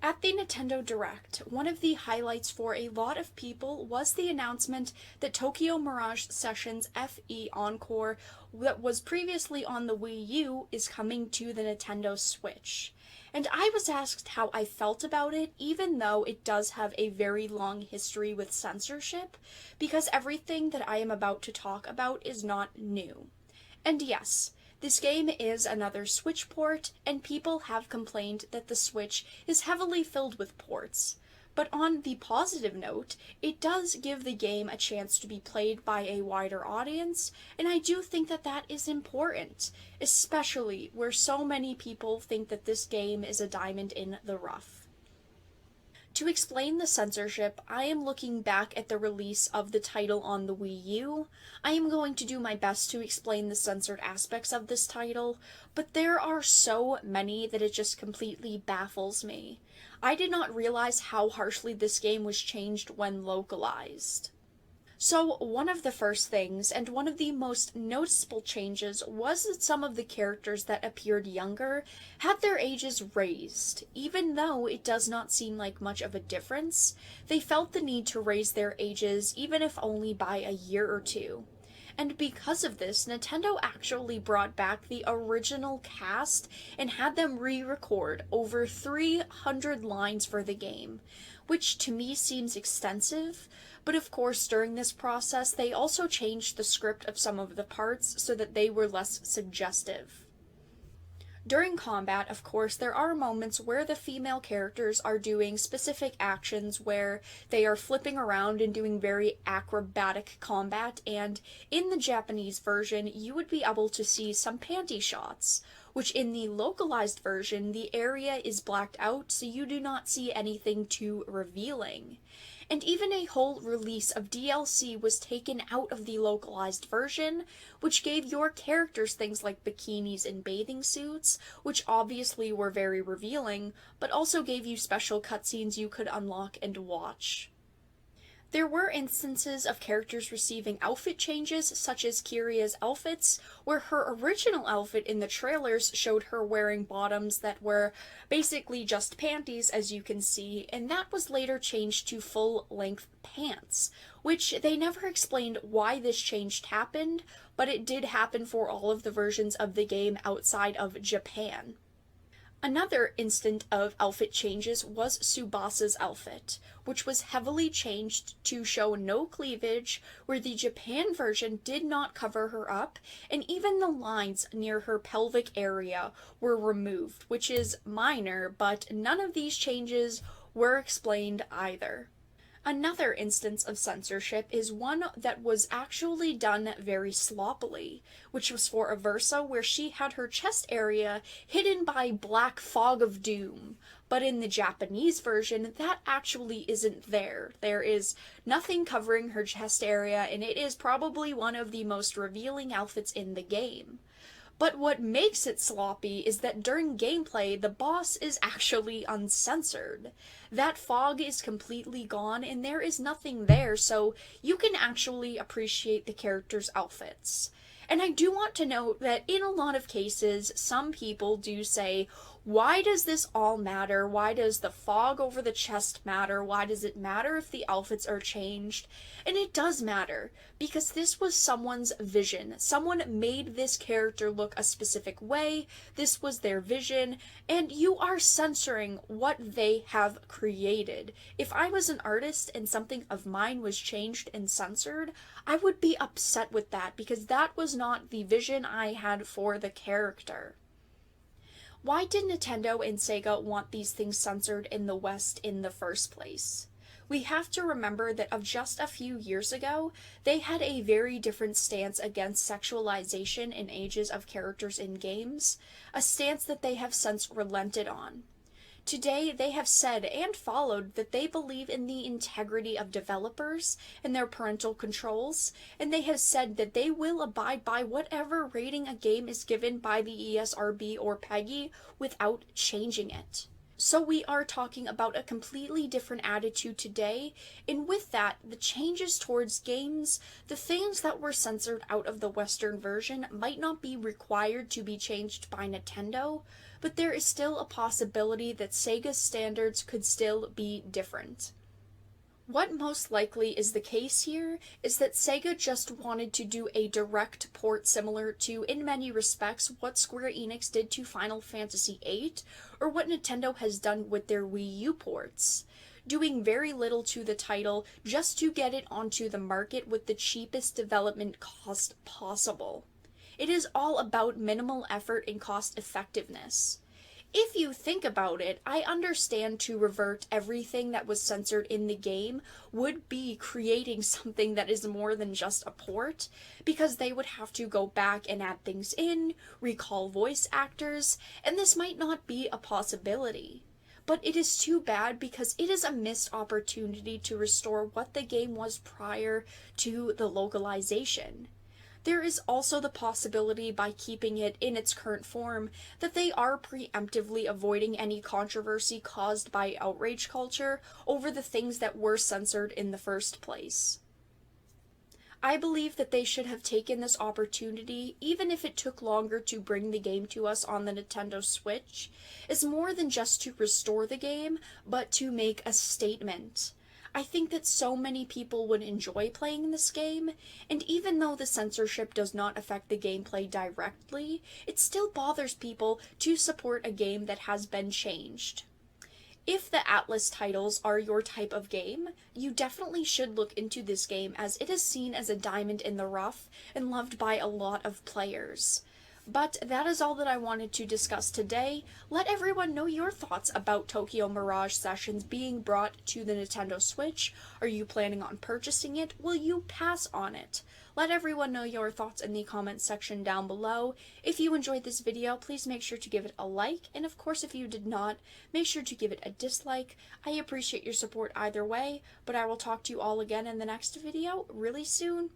At the Nintendo Direct, one of the highlights for a lot of people was the announcement that Tokyo Mirage Sessions FE Encore, that was previously on the Wii U, is coming to the Nintendo Switch. And I was asked how I felt about it, even though it does have a very long history with censorship, because everything that I am about to talk about is not new. And yes, this game is another Switch port, and people have complained that the Switch is heavily filled with ports. But on the positive note, it does give the game a chance to be played by a wider audience, and I do think that that is important, especially where so many people think that this game is a diamond in the rough. To explain the censorship, I am looking back at the release of the title on the Wii U. I am going to do my best to explain the censored aspects of this title, but there are so many that it just completely baffles me. I did not realize how harshly this game was changed when localized. So one of the first things, and one of the most noticeable changes, was that some of the characters that appeared younger had their ages raised. Even though it does not seem like much of a difference, they felt the need to raise their ages, even if only by a year or two. And because of this, Nintendo actually brought back the original cast and had them re-record over 300 lines for the game, which to me seems extensive. But of course, during this process, they also changed the script of some of the parts so that they were less suggestive. During combat, of course, there are moments where the female characters are doing specific actions where they are flipping around and doing very acrobatic combat, and in the Japanese version, you would be able to see some panty shots, which in the localized version, the area is blacked out, so you do not see anything too revealing. And even a whole release of DLC was taken out of the localized version, which gave your characters things like bikinis and bathing suits, which obviously were very revealing, but also gave you special cutscenes you could unlock and watch. There were instances of characters receiving outfit changes, such as Kiria's outfits, where her original outfit in the trailers showed her wearing bottoms that were basically just panties, as you can see, and that was later changed to full-length pants, which they never explained why this change happened, but it did happen for all of the versions of the game outside of Japan. Another instant of outfit changes was Tsubasa's outfit, which was heavily changed to show no cleavage, where the Japan version did not cover her up, and even the lines near her pelvic area were removed, which is minor, but none of these changes were explained either. Another instance of censorship is one that was actually done very sloppily, which was for Aversa, where she had her chest area hidden by black fog of doom. But in the Japanese version, that actually isn't there. There is nothing covering her chest area, and it is probably one of the most revealing outfits in the game. But what makes it sloppy is that during gameplay, the boss is actually uncensored. That fog is completely gone and there is nothing there, so you can actually appreciate the characters' outfits. And I do want to note that in a lot of cases, some people do say, why does this all matter? Why does the fog over the chest matter? Why does it matter if the outfits are changed? And it does matter, because this was someone's vision. Someone made this character look a specific way, this was their vision, and you are censoring what they have created. If I was an artist and something of mine was changed and censored, I would be upset with that, because that was not the vision I had for the character. Why did Nintendo and Sega want these things censored in the West in the first place? We have to remember that of just a few years ago, they had a very different stance against sexualization in ages of characters in games, a stance that they have since relented on. Today, they have said and followed that they believe in the integrity of developers and their parental controls, and they have said that they will abide by whatever rating a game is given by the ESRB or PEGI without changing it. So we are talking about a completely different attitude today, and with that, the changes towards games, the things that were censored out of the Western version might not be required to be changed by Nintendo, but there is still a possibility that Sega's standards could still be different. What most likely is the case here is that Sega just wanted to do a direct port similar to, in many respects, what Square Enix did to Final Fantasy VIII, or what Nintendo has done with their Wii U ports, doing very little to the title just to get it onto the market with the cheapest development cost possible. It is all about minimal effort and cost effectiveness. If you think about it, I understand to revert everything that was censored in the game would be creating something that is more than just a port, because they would have to go back and add things in, recall voice actors, and this might not be a possibility. But it is too bad because it is a missed opportunity to restore what the game was prior to the localization. There is also the possibility, by keeping it in its current form, that they are preemptively avoiding any controversy caused by outrage culture over the things that were censored in the first place. I believe that they should have taken this opportunity, even if it took longer to bring the game to us on the Nintendo Switch, as more than just to restore the game, but to make a statement. I think that so many people would enjoy playing this game, and even though the censorship does not affect the gameplay directly, it still bothers people to support a game that has been changed. If the Atlas titles are your type of game, you definitely should look into this game, as it is seen as a diamond in the rough and loved by a lot of players. But that is all that I wanted to discuss today. Let everyone know your thoughts about Tokyo Mirage Sessions being brought to the Nintendo Switch. Are you planning on purchasing it? Will you pass on it? Let everyone know your thoughts in the comments section down below. If you enjoyed this video, please make sure to give it a like, and of course if you did not, make sure to give it a dislike. I appreciate your support either way, but I will talk to you all again in the next video really soon.